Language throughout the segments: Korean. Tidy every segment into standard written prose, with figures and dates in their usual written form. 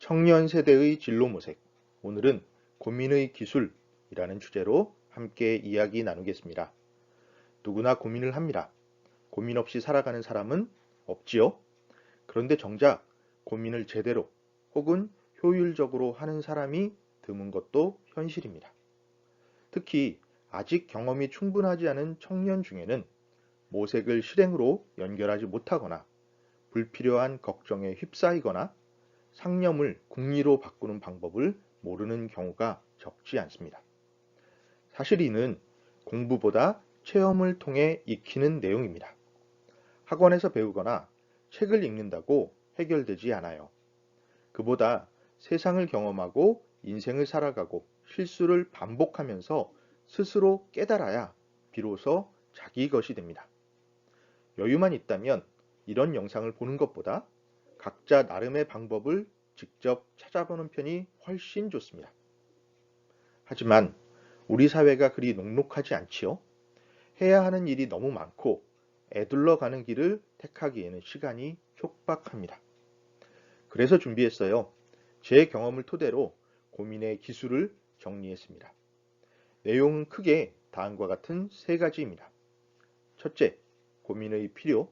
청년 세대의 진로 모색. 오늘은 고민의 기술이라는 주제로 함께 이야기 나누겠습니다. 누구나 고민을 합니다. 고민 없이 살아가는 사람은 없지요? 그런데 정작 고민을 제대로 혹은 효율적으로 하는 사람이 드문 것도 현실입니다. 특히 아직 경험이 충분하지 않은 청년 중에는 모색을 실행으로 연결하지 못하거나 불필요한 걱정에 휩싸이거나 상념을 궁리로 바꾸는 방법을 모르는 경우가 적지 않습니다. 사실 이는 공부보다 체험을 통해 익히는 내용입니다. 학원에서 배우거나 책을 읽는다고 해결되지 않아요. 그보다 세상을 경험하고 인생을 살아가고 실수를 반복하면서 스스로 깨달아야 비로소 자기 것이 됩니다. 여유만 있다면 이런 영상을 보는 것보다 각자 나름의 방법을 직접 찾아보는 편이 훨씬 좋습니다. 하지만 우리 사회가 그리 녹록하지 않지요? 해야 하는 일이 너무 많고 애둘러 가는 길을 택하기에는 시간이 촉박합니다. 그래서 준비했어요. 제 경험을 토대로 고민의 기술을 정리했습니다. 내용은 크게 다음과 같은 세 가지입니다. 첫째, 고민의 필요.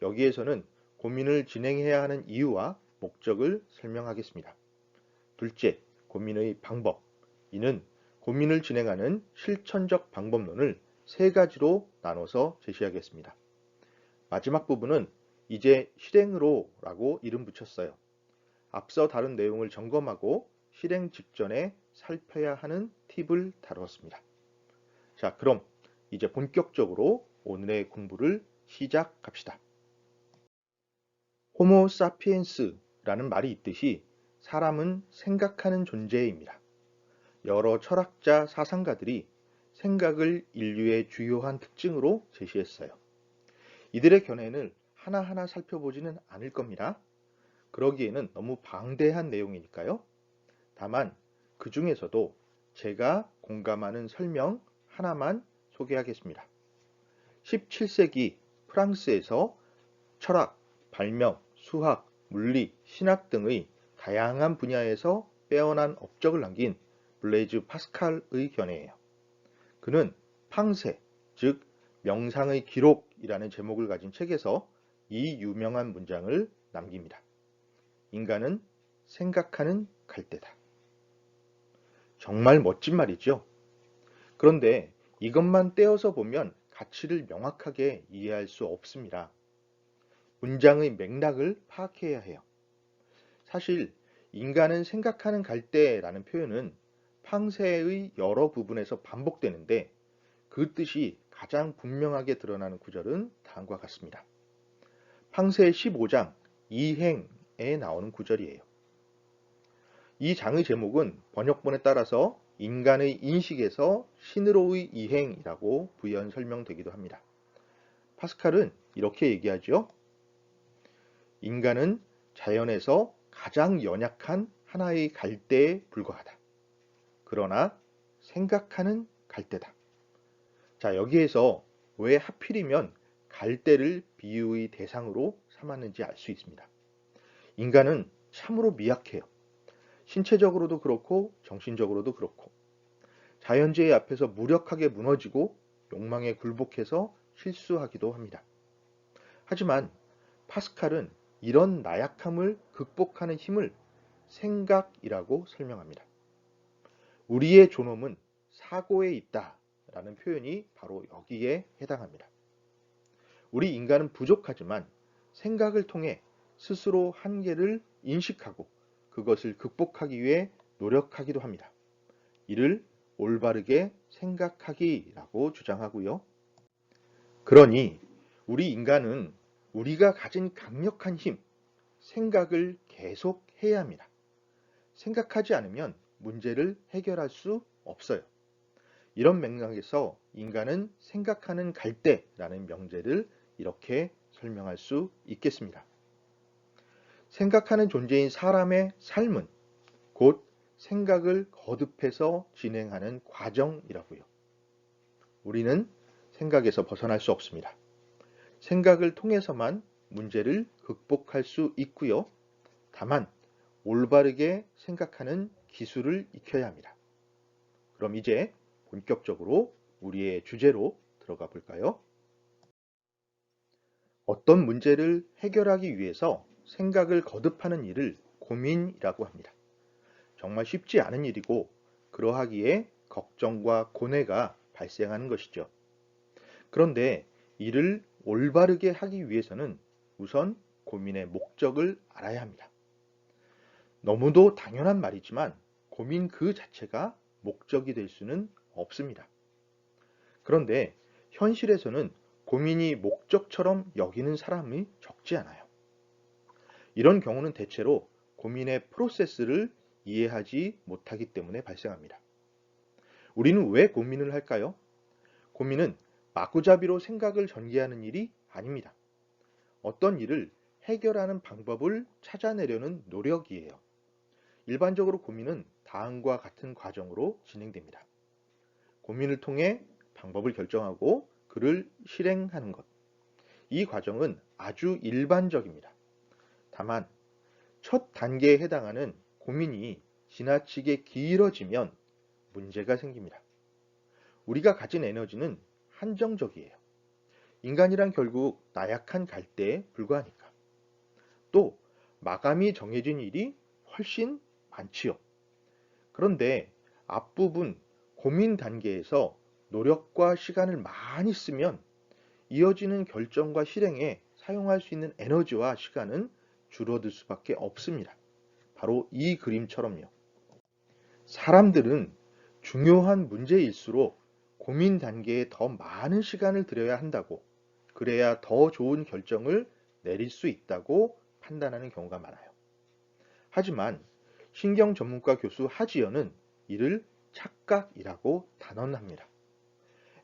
여기에서는 고민을 진행해야 하는 이유와 목적을 설명하겠습니다. 둘째, 고민의 방법. 이는 고민을 진행하는 실천적 방법론을 세 가지로 나눠서 제시하겠습니다. 마지막 부분은 이제 실행으로 라고 이름 붙였어요. 앞서 다룬 내용을 점검하고 실행 직전에 살펴야 하는 팁을 다루었습니다. 자, 그럼 이제 본격적으로 오늘의 공부를 시작합시다. 호모 사피엔스라는 말이 있듯이 사람은 생각하는 존재입니다. 여러 철학자, 사상가들이 생각을 인류의 주요한 특징으로 제시했어요. 이들의 견해를 하나하나 살펴보지는 않을 겁니다. 그러기에는 너무 방대한 내용이니까요. 다만 그 중에서도 제가 공감하는 설명 하나만 소개하겠습니다. 17세기 프랑스에서 철학, 발명, 수학, 물리, 신학 등의 다양한 분야에서 빼어난 업적을 남긴 블레이즈 파스칼의 견해예요. 그는 팡세, 즉 명상의 기록이라는 제목을 가진 책에서 이 유명한 문장을 남깁니다. 인간은 생각하는 갈대다. 정말 멋진 말이죠. 그런데 이것만 떼어서 보면 가치를 명확하게 이해할 수 없습니다. 문장의 맥락을 파악해야 해요. 사실 인간은 생각하는 갈대라는 표현은 팡세의 여러 부분에서 반복되는데 그 뜻이 가장 분명하게 드러나는 구절은 다음과 같습니다. 팡세 15장 이행에 나오는 구절이에요. 이 장의 제목은 번역본에 따라서 인간의 인식에서 신으로의 이행이라고 부연 설명되기도 합니다. 파스칼은 이렇게 얘기하죠. 인간은 자연에서 가장 연약한 하나의 갈대에 불과하다. 그러나 생각하는 갈대다. 자, 여기에서 왜 하필이면 갈대를 비유의 대상으로 삼았는지 알 수 있습니다. 인간은 참으로 미약해요. 신체적으로도 그렇고 정신적으로도 그렇고 자연재해 앞에서 무력하게 무너지고 욕망에 굴복해서 실수하기도 합니다. 하지만 파스칼은 이런 나약함을 극복하는 힘을 생각이라고 설명합니다. 우리의 존엄은 사고에 있다라는 표현이 바로 여기에 해당합니다. 우리 인간은 부족하지만 생각을 통해 스스로 한계를 인식하고 그것을 극복하기 위해 노력하기도 합니다. 이를 올바르게 생각하기라고 주장하고요. 그러니 우리 인간은 우리가 가진 강력한 힘, 생각을 계속 해야 합니다. 생각하지 않으면 문제를 해결할 수 없어요. 이런 맥락에서 인간은 생각하는 갈대라는 명제를 이렇게 설명할 수 있겠습니다. 생각하는 존재인 사람의 삶은 곧 생각을 거듭해서 진행하는 과정이라고요. 우리는 생각에서 벗어날 수 없습니다. 생각을 통해서만 문제를 극복할 수 있고요. 다만 올바르게 생각하는 기술을 익혀야 합니다. 그럼 이제 본격적으로 우리의 주제로 들어가 볼까요? 어떤 문제를 해결하기 위해서 생각을 거듭하는 일을 고민이라고 합니다. 정말 쉽지 않은 일이고 그러하기에 걱정과 고뇌가 발생하는 것이죠. 그런데 이를 올바르게 하기 위해서는 우선 고민의 목적을 알아야 합니다. 너무도 당연한 말이지만 고민 그 자체가 목적이 될 수는 없습니다. 그런데 현실에서는 고민이 목적처럼 여기는 사람이 적지 않아요. 이런 경우는 대체로 고민의 프로세스를 이해하지 못하기 때문에 발생합니다. 우리는 왜 고민을 할까요? 고민은 마구잡이로 생각을 전개하는 일이 아닙니다. 어떤 일을 해결하는 방법을 찾아내려는 노력이에요. 일반적으로 고민은 다음과 같은 과정으로 진행됩니다. 고민을 통해 방법을 결정하고 그를 실행하는 것. 이 과정은 아주 일반적입니다. 다만 첫 단계에 해당하는 고민이 지나치게 길어지면 문제가 생깁니다. 우리가 가진 에너지는 한정적이에요. 인간이란 결국 나약한 갈대에 불과하니까. 또 마감이 정해진 일이 훨씬 많지요. 그런데 앞부분 고민 단계에서 노력과 시간을 많이 쓰면 이어지는 결정과 실행에 사용할 수 있는 에너지와 시간은 줄어들 수밖에 없습니다. 바로 이 그림처럼요. 사람들은 중요한 문제일수록 고민 단계에 더 많은 시간을 들여야 한다고, 그래야 더 좋은 결정을 내릴 수 있다고 판단하는 경우가 많아요. 하지만 신경 전문가 교수 하지연은 이를 착각이라고 단언합니다.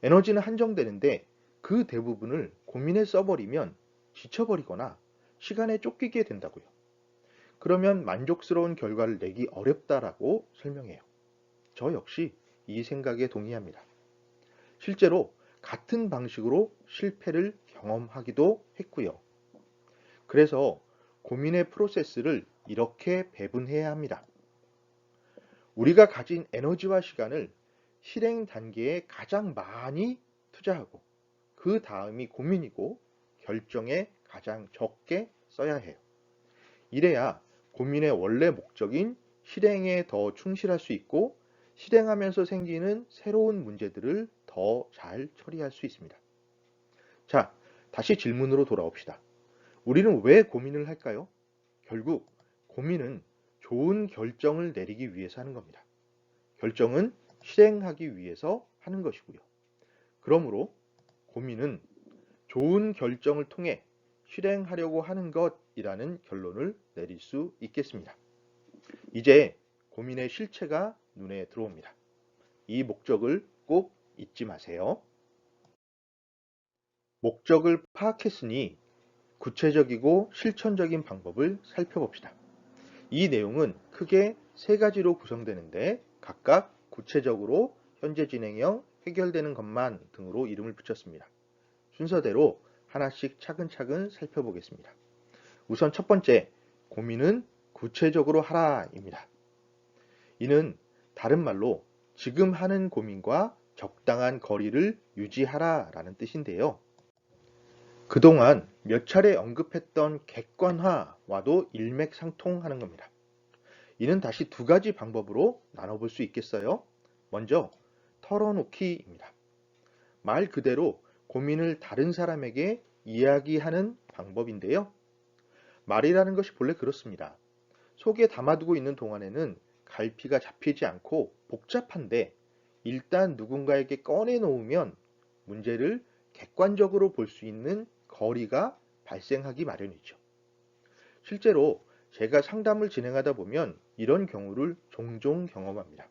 에너지는 한정되는데 그 대부분을 고민에 써버리면 지쳐버리거나 시간에 쫓기게 된다고요. 그러면 만족스러운 결과를 내기 어렵다라고 설명해요. 저 역시 이 생각에 동의합니다. 실제로 같은 방식으로 실패를 경험하기도 했고요. 그래서 고민의 프로세스를 이렇게 배분해야 합니다. 우리가 가진 에너지와 시간을 실행 단계에 가장 많이 투자하고 그 다음이 고민이고 결정에 가장 적게 써야 해요. 이래야 고민의 원래 목적인 실행에 더 충실할 수 있고 실행하면서 생기는 새로운 문제들을 더 잘 처리할 수 있습니다. 자, 다시 질문으로 돌아옵시다. 우리는 왜 고민을 할까요? 결국 고민은 좋은 결정을 내리기 위해서 하는 겁니다. 결정은 실행하기 위해서 하는 것이고요. 그러므로 고민은 좋은 결정을 통해 실행하려고 하는 것이라는 결론을 내릴 수 있겠습니다. 이제 고민의 실체가 눈에 들어옵니다. 이 목적을 꼭 잊지 마세요. 목적을 파악했으니 구체적이고 실천적인 방법을 살펴봅시다. 이 내용은 크게 세 가지로 구성되는데 각각 구체적으로 현재 진행형, 해결되는 것만 등으로 이름을 붙였습니다. 순서대로 하나씩 차근차근 살펴보겠습니다. 우선 첫 번째, 고민은 구체적으로 하라입니다. 이는 다른 말로 지금 하는 고민과 적당한 거리를 유지하라라는 뜻인데요. 그동안 몇 차례 언급했던 객관화와도 일맥상통하는 겁니다. 이는 다시 두 가지 방법으로 나눠볼 수 있겠어요. 먼저 털어놓기입니다. 말 그대로 고민을 다른 사람에게 이야기하는 방법인데요. 말이라는 것이 본래 그렇습니다. 속에 담아두고 있는 동안에는 갈피가 잡히지 않고 복잡한데 일단 누군가에게 꺼내놓으면 문제를 객관적으로 볼 수 있는 거리가 발생하기 마련이죠. 실제로 제가 상담을 진행하다 보면 이런 경우를 종종 경험합니다.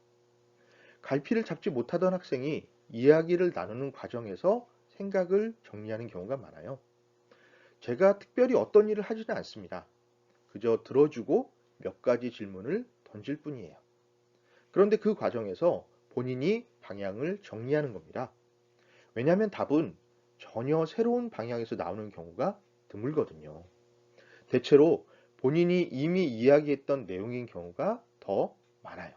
갈피를 잡지 못하던 학생이 이야기를 나누는 과정에서 생각을 정리하는 경우가 많아요. 제가 특별히 어떤 일을 하지는 않습니다. 그저 들어주고 몇 가지 질문을 던질 뿐이에요. 그런데 그 과정에서 본인이 방향을 정리하는 겁니다. 왜냐하면 답은 전혀 새로운 방향에서 나오는 경우가 드물거든요. 대체로 본인이 이미 이야기했던 내용인 경우가 더 많아요.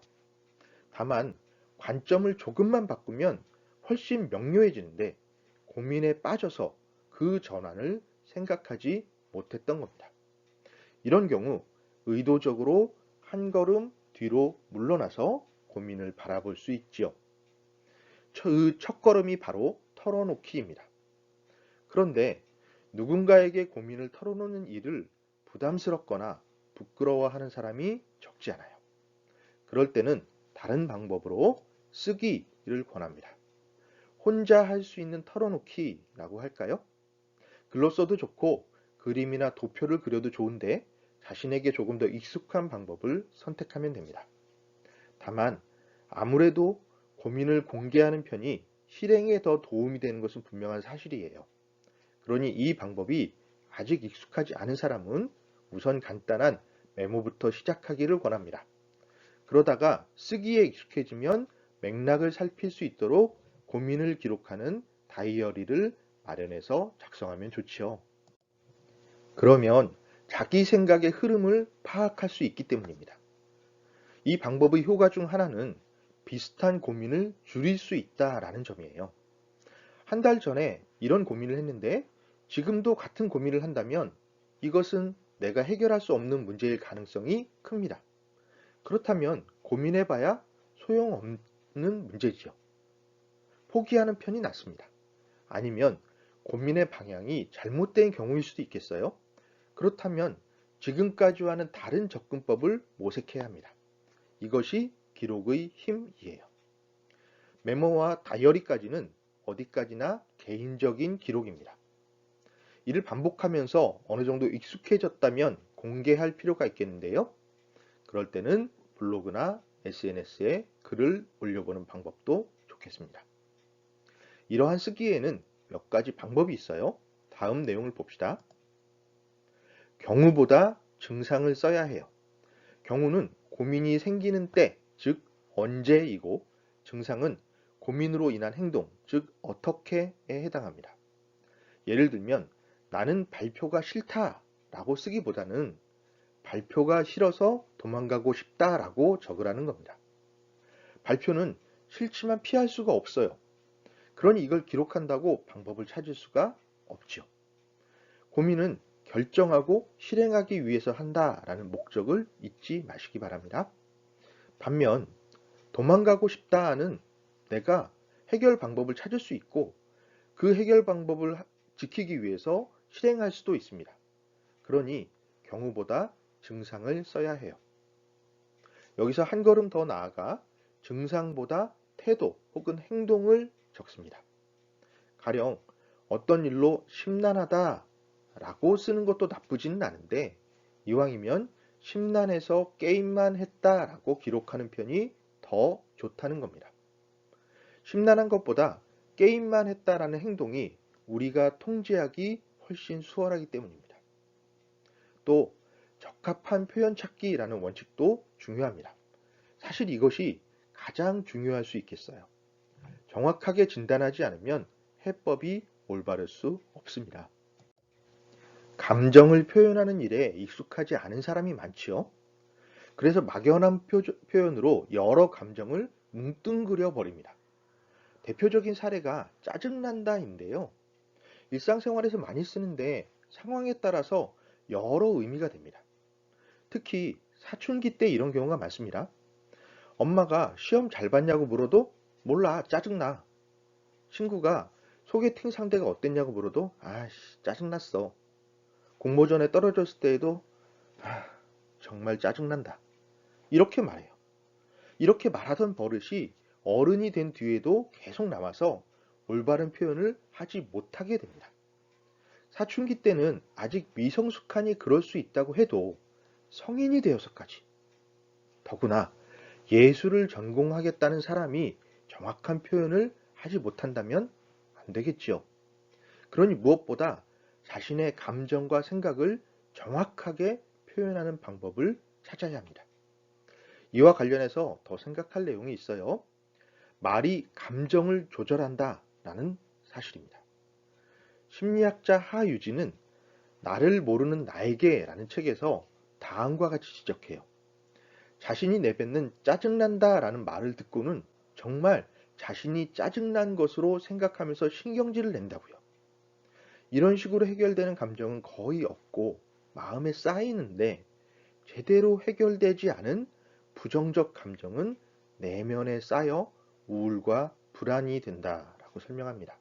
다만 관점을 조금만 바꾸면 훨씬 명료해지는데 고민에 빠져서 그 전환을 생각하지 못했던 겁니다. 이런 경우 의도적으로 한 걸음 뒤로 물러나서 고민을 바라볼 수 있지요. 그 첫걸음이 바로 털어놓기입니다. 그런데 누군가에게 고민을 털어놓는 일을 부담스럽거나 부끄러워하는 사람이 적지 않아요. 그럴 때는 다른 방법으로 쓰기를 권합니다. 혼자 할 수 있는 털어놓기라고 할까요? 글로 써도 좋고 그림이나 도표를 그려도 좋은데 자신에게 조금 더 익숙한 방법을 선택하면 됩니다. 다만 아무래도 고민을 공개하는 편이 실행에 더 도움이 되는 것은 분명한 사실이에요. 그러니 이 방법이 아직 익숙하지 않은 사람은 우선 간단한 메모부터 시작하기를 권합니다. 그러다가 쓰기에 익숙해지면 맥락을 살필 수 있도록 고민을 기록하는 다이어리를 마련해서 작성하면 좋지요. 그러면 자기 생각의 흐름을 파악할 수 있기 때문입니다. 이 방법의 효과 중 하나는 비슷한 고민을 줄일 수 있다라는 점이에요. 한 달 전에 이런 고민을 했는데 지금도 같은 고민을 한다면 이것은 내가 해결할 수 없는 문제일 가능성이 큽니다. 그렇다면 고민해봐야 소용없는 문제지요. 포기하는 편이 낫습니다. 아니면 고민의 방향이 잘못된 경우일 수도 있겠어요. 그렇다면 지금까지와는 다른 접근법을 모색해야 합니다. 이것이 기록의 힘이에요. 메모와 다이어리까지는 어디까지나 개인적인 기록입니다. 이를 반복하면서 어느 정도 익숙해졌다면 공개할 필요가 있겠는데요. 그럴 때는 블로그나 SNS에 글을 올려보는 방법도 좋겠습니다. 이러한 쓰기에는 몇 가지 방법이 있어요. 다음 내용을 봅시다. 경우보다 증상을 써야 해요. 경우는 고민이 생기는 때, 즉 언제이고 증상은 고민으로 인한 행동, 즉 어떻게에 해당합니다. 예를 들면 나는 발표가 싫다 라고 쓰기보다는 발표가 싫어서 도망가고 싶다 라고 적으라는 겁니다. 발표는 싫지만 피할 수가 없어요. 그러니 이걸 기록한다고 방법을 찾을 수가 없죠. 고민은 결정하고 실행하기 위해서 한다라는 목적을 잊지 마시기 바랍니다. 반면 도망가고 싶다는 내가 해결 방법을 찾을 수 있고 그 해결 방법을 지키기 위해서 실행할 수도 있습니다. 그러니 경우보다 증상을 써야 해요. 여기서 한 걸음 더 나아가 증상보다 태도 혹은 행동을 적습니다. 가령 어떤 일로 심란하다 라고 쓰는 것도 나쁘지는 않은데 이왕이면 심란해서 게임만 했다 라고 기록하는 편이 더 좋다는 겁니다. 심란한 것보다 게임만 했다라는 행동이 우리가 통제하기 훨씬 수월하기 때문입니다. 또 적합한 표현 찾기라는 원칙도 중요합니다. 사실 이것이 가장 중요할 수 있겠어요. 정확하게 진단하지 않으면 해법이 올바를 수 없습니다. 감정을 표현하는 일에 익숙하지 않은 사람이 많지요. 그래서 막연한 표현으로 여러 감정을 뭉뚱그려 버립니다. 대표적인 사례가 짜증난다인데요. 일상생활에서 많이 쓰는데 상황에 따라서 여러 의미가 됩니다. 특히 사춘기 때 이런 경우가 많습니다. 엄마가 시험 잘 봤냐고 물어도 몰라, 짜증나. 친구가 소개팅 상대가 어땠냐고 물어도 아씨, 짜증났어. 공모전에 떨어졌을 때에도 정말 짜증난다. 이렇게 말해요. 이렇게 말하던 버릇이 어른이 된 뒤에도 계속 남아서 올바른 표현을 하지 못하게 됩니다. 사춘기 때는 아직 미성숙하니 그럴 수 있다고 해도 성인이 되어서까지. 더구나 예술을 전공하겠다는 사람이 정확한 표현을 하지 못한다면 안 되겠지요. 그러니 무엇보다 자신의 감정과 생각을 정확하게 표현하는 방법을 찾아야 합니다. 이와 관련해서 더 생각할 내용이 있어요. 말이 감정을 조절한다 라는 사실입니다. 심리학자 하유진은 나를 모르는 나에게 라는 책에서 다음과 같이 지적해요. 자신이 내뱉는 짜증난다 라는 말을 듣고는 정말 자신이 짜증난 것으로 생각하면서 신경질을 낸다고요. 이런 식으로 해결되는 감정은 거의 없고 마음에 쌓이는데 제대로 해결되지 않은 부정적 감정은 내면에 쌓여 우울과 불안이 된다라고 설명합니다.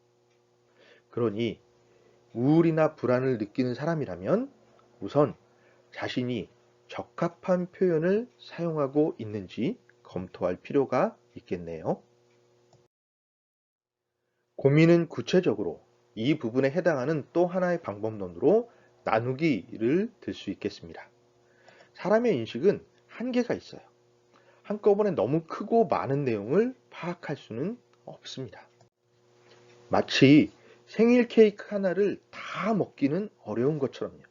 그러니 우울이나 불안을 느끼는 사람이라면 우선 자신이 적합한 표현을 사용하고 있는지 검토할 필요가 있겠네요. 고민은 구체적으로 이 부분에 해당하는 또 하나의 방법론으로 나누기를 들 수 있겠습니다. 사람의 인식은 한계가 있어요. 한꺼번에 너무 크고 많은 내용을 파악할 수는 없습니다. 마치 생일 케이크 하나를 다 먹기는 어려운 것처럼요.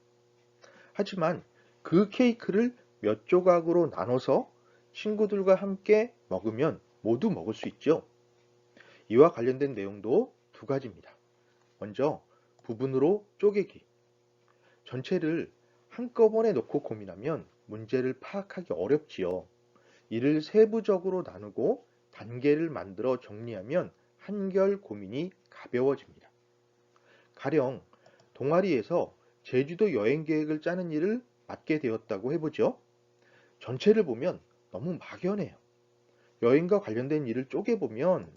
하지만 그 케이크를 몇 조각으로 나눠서 친구들과 함께 먹으면 모두 먹을 수 있죠. 이와 관련된 내용도 두 가지입니다. 먼저 부분으로 쪼개기. 전체를 한꺼번에 놓고 고민하면 문제를 파악하기 어렵지요. 이를 세부적으로 나누고 단계를 만들어 정리하면 한결 고민이 가벼워집니다. 가령 동아리에서 제주도 여행 계획을 짜는 일을 맡게 되었다고 해보죠. 전체를 보면 너무 막연해요. 여행과 관련된 일을 쪼개보면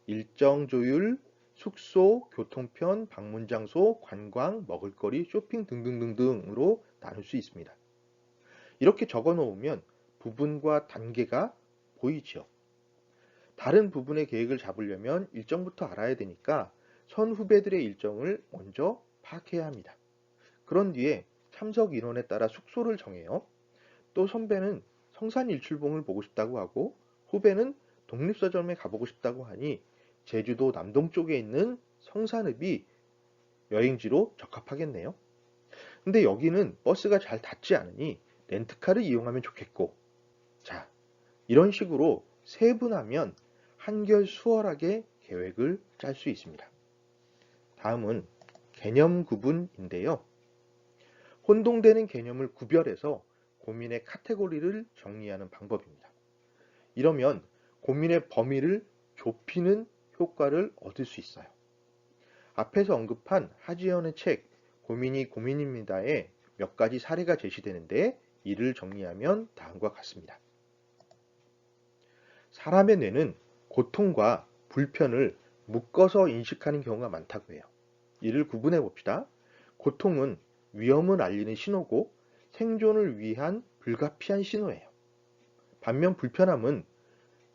일정 조율, 숙소, 교통편, 방문 장소, 관광, 먹을거리, 쇼핑 등등등등으로 나눌 수 있습니다. 이렇게 적어 놓으면 부분과 단계가 보이죠. 다른 부분의 계획을 잡으려면 일정부터 알아야 되니까 선후배들의 일정을 먼저 파악해야 합니다. 그런 뒤에 참석 인원에 따라 숙소를 정해요. 또 선배는 성산일출봉을 보고 싶다고 하고 후배는 독립서점에 가보고 싶다고 하니 제주도 남동쪽에 있는 성산읍이 여행지로 적합하겠네요. 근데 여기는 버스가 잘 닿지 않으니 렌트카를 이용하면 좋겠고, 자, 이런 식으로 세분하면 한결 수월하게 계획을 짤 수 있습니다. 다음은 개념 구분인데요. 혼동되는 개념을 구별해서 고민의 카테고리를 정리하는 방법입니다. 이러면 고민의 범위를 좁히는 효과를 얻을 수 있어요. 앞에서 언급한 하지연의 책 고민이 고민입니다에 몇 가지 사례가 제시되는데 이를 정리하면 다음과 같습니다. 사람의 뇌는 고통과 불편을 묶어서 인식하는 경우가 많다고 해요. 이를 구분해 봅시다. 고통은 위험을 알리는 신호고 생존을 위한 불가피한 신호예요. 반면 불편함은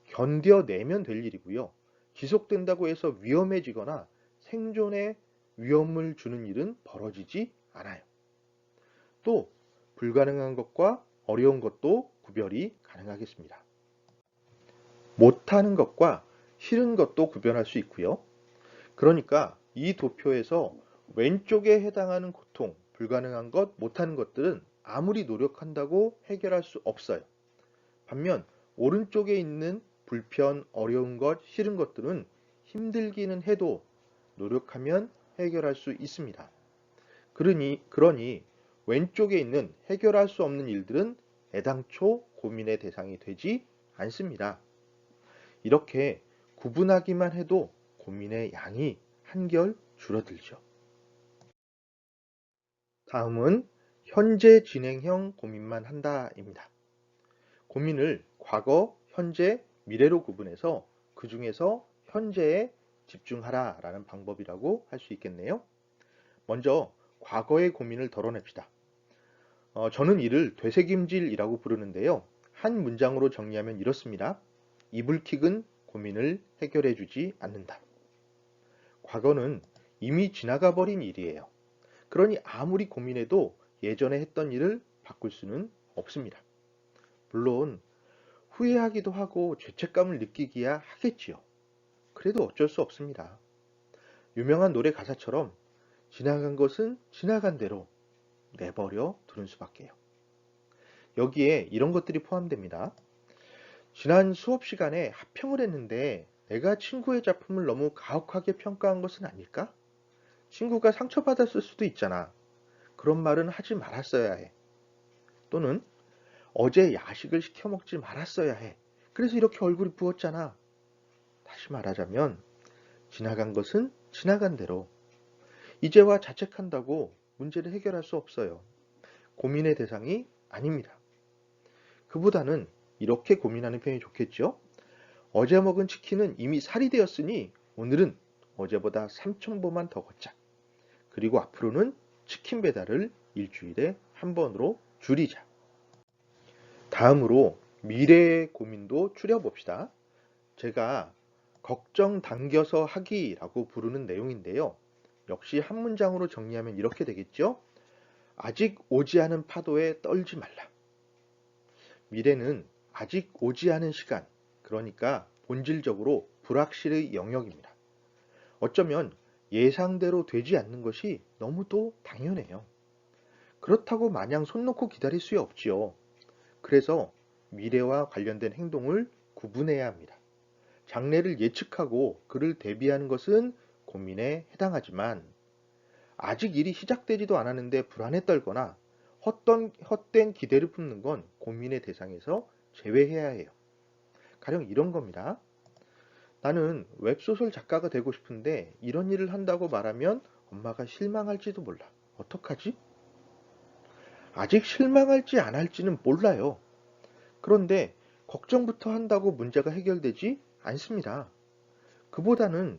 견뎌내면 될 일이고요. 지속된다고 해서 위험해지거나 생존에 위험을 주는 일은 벌어지지 않아요. 또 불가능한 것과 어려운 것도 구별이 가능하겠습니다. 못하는 것과 싫은 것도 구별할 수 있고요. 그러니까 이 도표에서 왼쪽에 해당하는 고통, 불가능한 것, 못하는 것들은 아무리 노력한다고 해결할 수 없어요. 반면 오른쪽에 있는 불편, 어려운 것, 싫은 것들은 힘들기는 해도 노력하면 해결할 수 있습니다. 그러니 왼쪽에 있는 해결할 수 없는 일들은 애당초 고민의 대상이 되지 않습니다. 이렇게 구분하기만 해도 고민의 양이 한결 줄어들죠. 다음은 현재 진행형 고민만 한다입니다. 고민을 과거, 현재, 미래로 구분해서 그 중에서 현재에 집중하라 라는 방법이라고 할 수 있겠네요. 먼저 과거의 고민을 덜어냅시다. 저는 이를 되새김질이라고 부르는데요. 한 문장으로 정리하면 이렇습니다. 이불킥은 고민을 해결해 주지 않는다. 과거는 이미 지나가 버린 일이에요. 그러니 아무리 고민해도 예전에 했던 일을 바꿀 수는 없습니다. 물론 후회하기도 하고 죄책감을 느끼기야 하겠지요. 그래도 어쩔 수 없습니다. 유명한 노래 가사처럼 지나간 것은 지나간 대로 내버려 두는 수밖에요. 여기에 이런 것들이 포함됩니다. 지난 수업 시간에 합평을 했는데 내가 친구의 작품을 너무 가혹하게 평가한 것은 아닐까? 친구가 상처받았을 수도 있잖아. 그런 말은 하지 말았어야 해. 또는 어제 야식을 시켜 먹지 말았어야 해. 그래서 이렇게 얼굴이 부었잖아. 다시 말하자면 지나간 것은 지나간 대로 이제와 자책한다고 문제를 해결할 수 없어요. 고민의 대상이 아닙니다. 그보다는 이렇게 고민하는 편이 좋겠죠? 어제 먹은 치킨은 이미 살이 되었으니 오늘은 어제보다 3,000보만 더 걷자. 그리고 앞으로는 치킨 배달을 일주일에 한 번으로 줄이자. 다음으로 미래의 고민도 추려봅시다. 제가 걱정 당겨서 하기라고 부르는 내용인데요. 역시 한 문장으로 정리하면 이렇게 되겠죠? 아직 오지 않은 파도에 떨지 말라. 미래는 아직 오지 않은 시간, 그러니까 본질적으로 불확실의 영역입니다. 어쩌면 예상대로 되지 않는 것이 너무도 당연해요. 그렇다고 마냥 손 놓고 기다릴 수 없지요. 그래서 미래와 관련된 행동을 구분해야 합니다. 장래를 예측하고 그를 대비하는 것은 고민에 해당하지만 아직 일이 시작되지도 않았는데 불안에 떨거나 헛된 기대를 품는 건 고민의 대상에서 제외해야 해요. 가령 이런 겁니다. 나는 웹소설 작가가 되고 싶은데 이런 일을 한다고 말하면 엄마가 실망할지도 몰라. 어떡하지? 아직 실망할지 안 할지는 몰라요. 그런데 걱정부터 한다고 문제가 해결되지 않습니다. 그보다는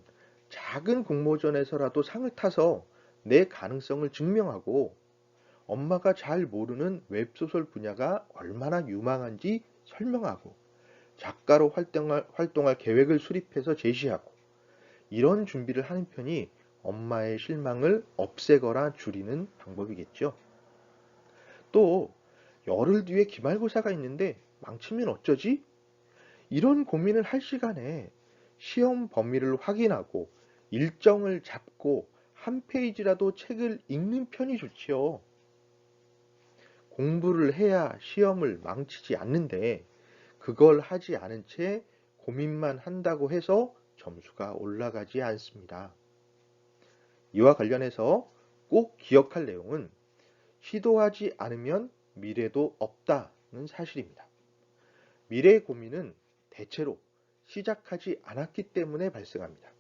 작은 공모전에서라도 상을 타서 내 가능성을 증명하고 엄마가 잘 모르는 웹소설 분야가 얼마나 유망한지 설명하고 작가로 활동할 계획을 수립해서 제시하고 이런 준비를 하는 편이 엄마의 실망을 없애거나 줄이는 방법이겠죠. 또 열흘 뒤에 기말고사가 있는데 망치면 어쩌지? 이런 고민을 할 시간에 시험 범위를 확인하고 일정을 잡고 한 페이지라도 책을 읽는 편이 좋지요. 공부를 해야 시험을 망치지 않는데 그걸 하지 않은 채 고민만 한다고 해서 점수가 올라가지 않습니다. 이와 관련해서 꼭 기억할 내용은 시도하지 않으면 미래도 없다는 사실입니다. 미래의 고민은 대체로 시작하지 않았기 때문에 발생합니다.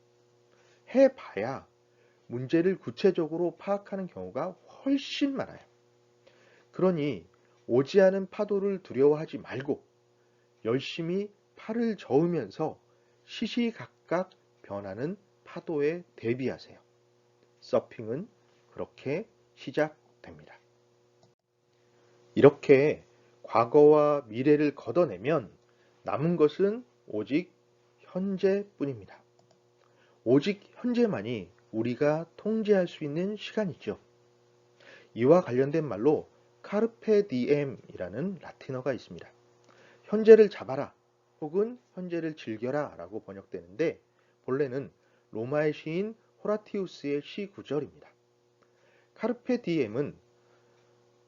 해봐야 문제를 구체적으로 파악하는 경우가 훨씬 많아요. 그러니 오지 않은 파도를 두려워하지 말고 열심히 팔을 저으면서 시시각각 변하는 파도에 대비하세요. 서핑은 그렇게 시작됩니다. 이렇게 과거와 미래를 걷어내면 남은 것은 오직 현재뿐입니다. 오직 현재만이 우리가 통제할 수 있는 시간이죠. 이와 관련된 말로 카르페 디엠이라는 라틴어가 있습니다. 현재를 잡아라 혹은 현재를 즐겨라 라고 번역되는데 본래는 로마의 시인 호라티우스의 시 구절입니다. 카르페 디엠은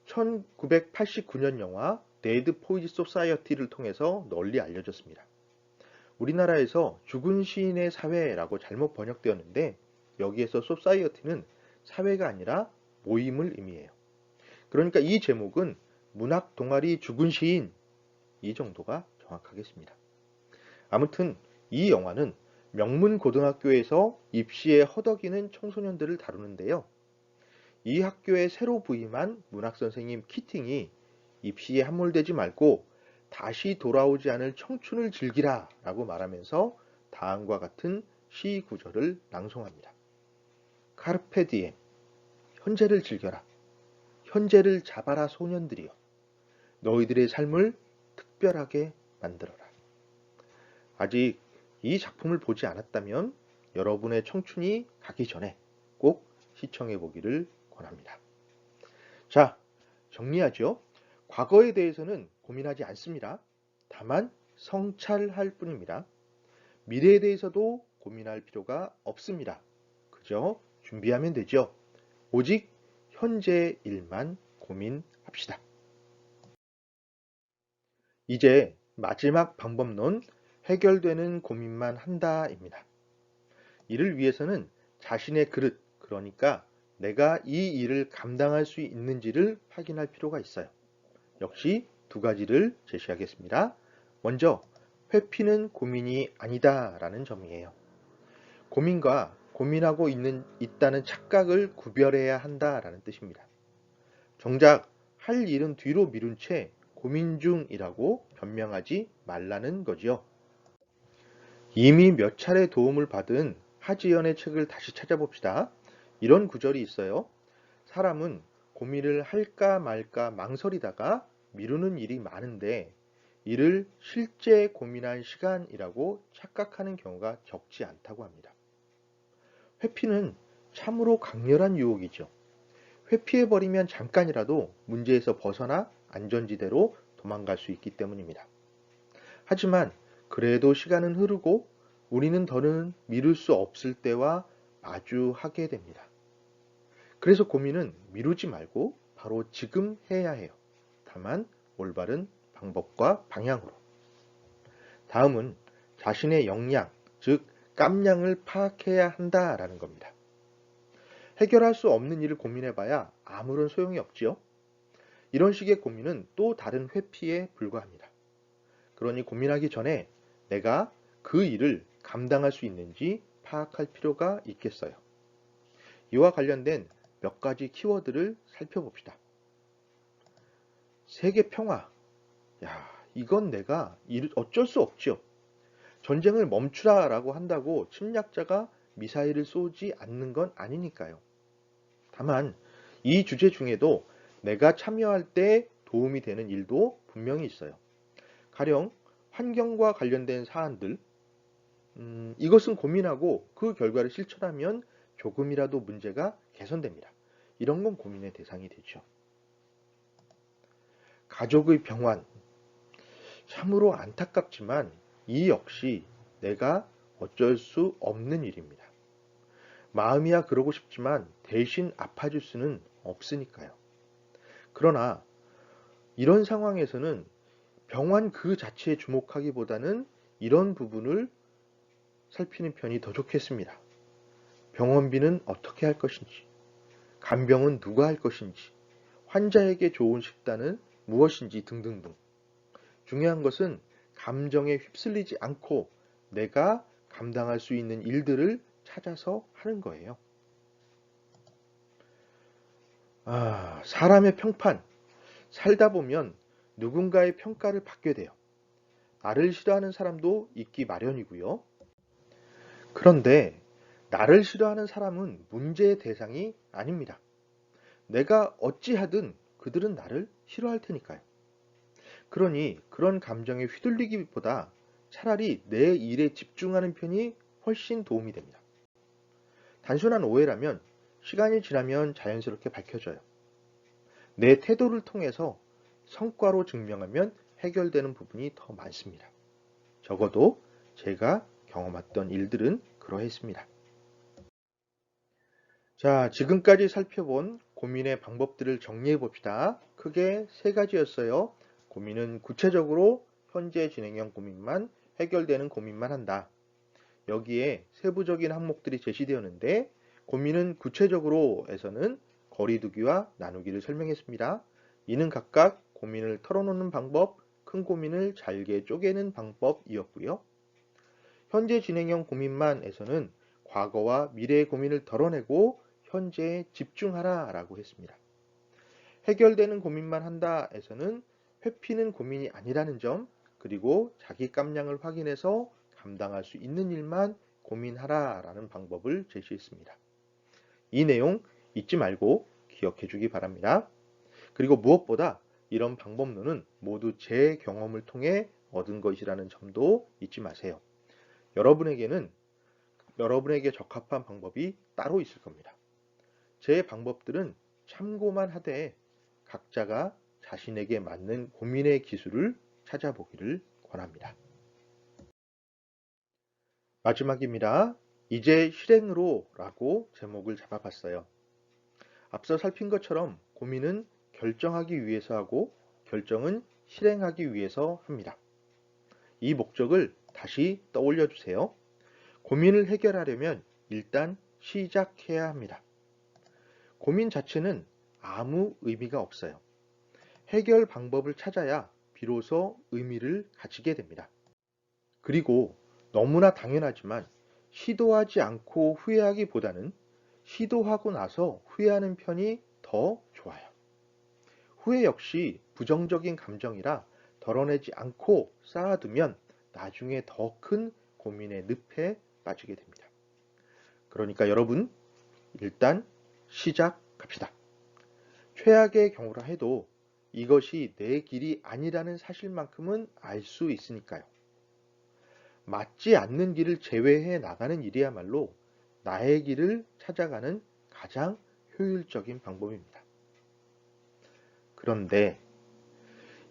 1989년 영화 데드 포이즈 소사이어티를 통해서 널리 알려졌습니다. 우리나라에서 죽은 시인의 사회라고 잘못 번역되었는데 여기에서 소사이어티는 사회가 아니라 모임을 의미해요. 그러니까 이 제목은 문학 동아리 죽은 시인 이 정도가 정확하겠습니다. 아무튼 이 영화는 명문 고등학교에서 입시에 허덕이는 청소년들을 다루는데요. 이 학교에 새로 부임한 문학선생님 키팅이 입시에 함몰되지 말고 다시 돌아오지 않을 청춘을 즐기라 라고 말하면서 다음과 같은 시 구절을 낭송합니다. 카르페 디엠, 현재를 즐겨라. 현재를 잡아라 소년들이여. 너희들의 삶을 특별하게 만들어라. 아직 이 작품을 보지 않았다면 여러분의 청춘이 가기 전에 꼭 시청해 보기를 권합니다. 자, 정리하죠. 과거에 대해서는 고민하지 않습니다. 다만 성찰할 뿐입니다. 미래에 대해서도 고민할 필요가 없습니다. 그저 준비하면 되죠. 오직 현재의 일만 고민합시다. 이제 마지막 방법론 해결되는 고민만 한다입니다. 이를 위해서는 자신의 그릇, 그러니까 내가 이 일을 감당할 수 있는지를 확인할 필요가 있어요. 역시 두 가지를 제시하겠습니다. 먼저 회피는 고민이 아니다 라는 점이에요. 고민과 고민하고 있다는 착각을 구별해야 한다라는 뜻입니다. 정작 할 일은 뒤로 미룬 채 고민 중이라고 변명하지 말라는 거지요. 이미 몇 차례 도움을 받은 하지연의 책을 다시 찾아봅시다. 이런 구절이 있어요. 사람은 고민을 할까 말까 망설이다가 미루는 일이 많은데 이를 실제 고민한 시간이라고 착각하는 경우가 적지 않다고 합니다. 회피는 참으로 강렬한 유혹이죠. 회피해버리면 잠깐이라도 문제에서 벗어나 안전지대로 도망갈 수 있기 때문입니다. 하지만 그래도 시간은 흐르고 우리는 더는 미룰 수 없을 때와 마주하게 됩니다. 그래서 고민은 미루지 말고 바로 지금 해야 해요. 다만 올바른 방법과 방향으로. 다음은 자신의 역량, 즉 깜냥을 파악해야 한다라는 겁니다. 해결할 수 없는 일을 고민해봐야 아무런 소용이 없지요. 이런 식의 고민은 또 다른 회피에 불과합니다. 그러니 고민하기 전에 내가 그 일을 감당할 수 있는지 파악할 필요가 있겠어요. 이와 관련된 몇 가지 키워드를 살펴봅시다. 세계 평화. 이건 내가 어쩔 수 없죠. 전쟁을 멈추라라고 한다고 침략자가 미사일을 쏘지 않는 건 아니니까요. 다만 이 주제 중에도 내가 참여할 때 도움이 되는 일도 분명히 있어요. 가령 환경과 관련된 사안들, 이것은 고민하고 그 결과를 실천하면 조금이라도 문제가 개선됩니다. 이런 건 고민의 대상이 되죠. 가족의 병환, 참으로 안타깝지만 이 역시 내가 어쩔 수 없는 일입니다. 마음이야 그러고 싶지만 대신 아파줄 수는 없으니까요. 그러나 이런 상황에서는 병환 그 자체에 주목하기보다는 이런 부분을 살피는 편이 더 좋겠습니다. 병원비는 어떻게 할 것인지, 간병은 누가 할 것인지, 환자에게 좋은 식단은 무엇인지 등등등. 중요한 것은 감정에 휩쓸리지 않고 내가 감당할 수 있는 일들을 찾아서 하는 거예요. 사람의 평판. 살다 보면 누군가의 평가를 받게 돼요. 나를 싫어하는 사람도 있기 마련이고요. 그런데 나를 싫어하는 사람은 문제의 대상이 아닙니다. 내가 어찌하든 그들은 나를 싫어할 테니까요. 그러니 그런 감정에 휘둘리기보다 차라리 내 일에 집중하는 편이 훨씬 도움이 됩니다. 단순한 오해라면 시간이 지나면 자연스럽게 밝혀져요. 내 태도를 통해서 성과로 증명하면 해결되는 부분이 더 많습니다. 적어도 제가 경험했던 일들은 그러했습니다. 자, 지금까지 살펴본 고민의 방법들을 정리해 봅시다. 크게 세 가지였어요. 고민은 구체적으로 현재 진행형 고민만, 해결되는 고민만 한다. 여기에 세부적인 항목들이 제시되었는데 고민은 구체적으로에서는 거리두기와 나누기를 설명했습니다. 이는 각각 고민을 털어놓는 방법, 큰 고민을 잘게 쪼개는 방법이었고요. 현재 진행형 고민만에서는 과거와 미래의 고민을 덜어내고 현재에 집중하라 라고 했습니다. 해결되는 고민만 한다에서는 회피는 고민이 아니라는 점, 그리고 자기 깜냥을 확인해서 감당할 수 있는 일만 고민하라 라는 방법을 제시했습니다. 이 내용 잊지 말고 기억해 주기 바랍니다. 그리고 무엇보다 이런 방법론은 모두 제 경험을 통해 얻은 것이라는 점도 잊지 마세요. 여러분에게 적합한 방법이 따로 있을 겁니다. 제 방법들은 참고만 하되 각자가 자신에게 맞는 고민의 기술을 찾아보기를 권합니다. 마지막입니다. 이제 실행으로 라고 제목을 잡아봤어요. 앞서 살핀 것처럼 고민은 결정하기 위해서 하고 결정은 실행하기 위해서 합니다. 이 목적을 다시 떠올려 주세요. 고민을 해결하려면 일단 시작해야 합니다. 고민 자체는 아무 의미가 없어요. 해결 방법을 찾아야 비로소 의미를 가지게 됩니다. 그리고 너무나 당연하지만 시도하지 않고 후회하기보다는 시도하고 나서 후회하는 편이 더 좋아요. 후회 역시 부정적인 감정이라 덜어내지 않고 쌓아두면 나중에 더 큰 고민의 늪에 빠지게 됩니다. 그러니까 여러분, 일단 시작합시다. 최악의 경우라 해도 이것이 내 길이 아니라는 사실만큼은 알 수 있으니까요. 맞지 않는 길을 제외해 나가는 일이야말로 나의 길을 찾아가는 가장 효율적인 방법입니다. 그런데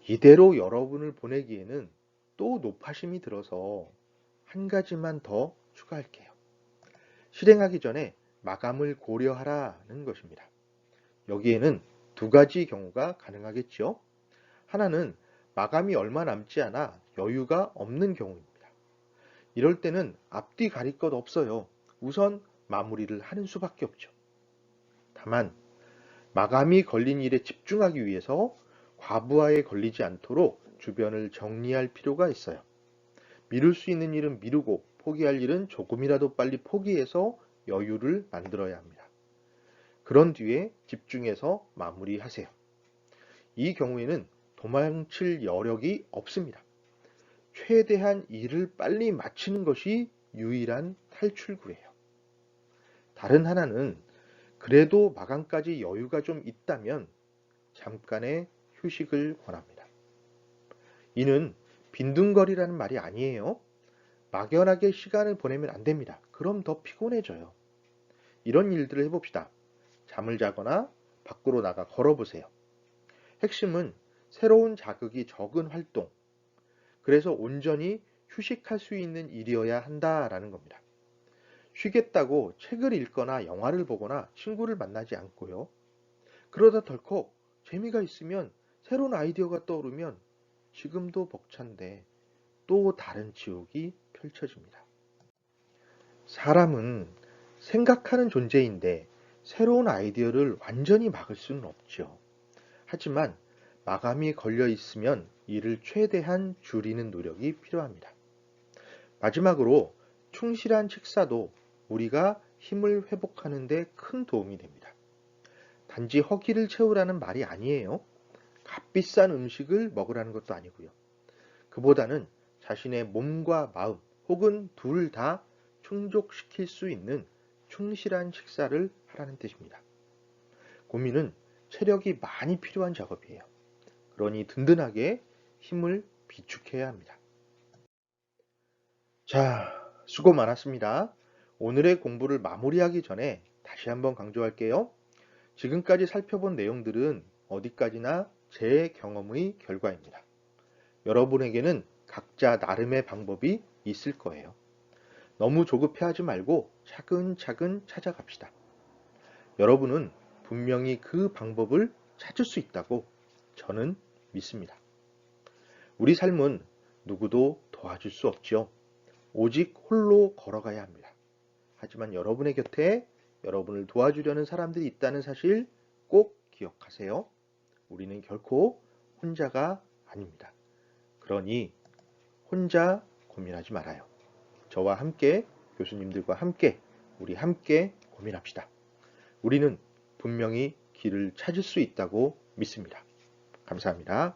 이대로 여러분을 보내기에는 또 노파심이 들어서 한 가지만 더 추가할게요. 실행하기 전에 마감을 고려하라는 것입니다. 여기에는 두 가지 경우가 가능하겠죠. 하나는 마감이 얼마 남지 않아 여유가 없는 경우입니다. 이럴 때는 앞뒤 가릴 것 없어요. 우선 마무리를 하는 수밖에 없죠. 다만 마감이 걸린 일에 집중하기 위해서 과부하에 걸리지 않도록 주변을 정리할 필요가 있어요. 미룰 수 있는 일은 미루고 포기할 일은 조금이라도 빨리 포기해서 여유를 만들어야 합니다. 그런 뒤에 집중해서 마무리하세요. 이 경우에는 도망칠 여력이 없습니다. 최대한 일을 빨리 마치는 것이 유일한 탈출구예요. 다른 하나는 그래도 마감까지 여유가 좀 있다면 잠깐의 휴식을 권합니다. 이는 빈둥거리라는 말이 아니에요. 막연하게 시간을 보내면 안 됩니다. 그럼 더 피곤해져요. 이런 일들을 해봅시다. 잠을 자거나 밖으로 나가 걸어보세요. 핵심은 새로운 자극이 적은 활동, 그래서 온전히 휴식할 수 있는 일이어야 한다라는 겁니다. 쉬겠다고 책을 읽거나 영화를 보거나 친구를 만나지 않고요. 그러다 덜컥 재미가 있으면 새로운 아이디어가 떠오르면 지금도 벅찬데 또 다른 지옥이 펼쳐집니다. 사람은 생각하는 존재인데 새로운 아이디어를 완전히 막을 수는 없죠. 하지만 마감이 걸려 있으면 이를 최대한 줄이는 노력이 필요합니다. 마지막으로 충실한 식사도 우리가 힘을 회복하는 데 큰 도움이 됩니다. 단지 허기를 채우라는 말이 아니에요. 값비싼 음식을 먹으라는 것도 아니고요. 그보다는 자신의 몸과 마음 혹은 둘 다 충족시킬 수 있는 충실한 식사를 하라는 뜻입니다. 고민은 체력이 많이 필요한 작업이에요. 그러니 든든하게 힘을 비축해야 합니다. 자, 수고 많았습니다. 오늘의 공부를 마무리하기 전에 다시 한번 강조할게요. 지금까지 살펴본 내용들은 어디까지나 제 경험의 결과입니다. 여러분에게는 각자 나름의 방법이 있을 거예요. 너무 조급해하지 말고 차근차근 찾아갑시다. 여러분은 분명히 그 방법을 찾을 수 있다고 저는 믿습니다. 우리 삶은 누구도 도와줄 수 없죠. 오직 홀로 걸어가야 합니다. 하지만 여러분의 곁에 여러분을 도와주려는 사람들이 있다는 사실 꼭 기억하세요. 우리는 결코 혼자가 아닙니다. 그러니 혼자 고민하지 말아요. 저와 함께, 교수님들과 함께, 우리 함께 고민합시다. 우리는 분명히 길을 찾을 수 있다고 믿습니다. 감사합니다.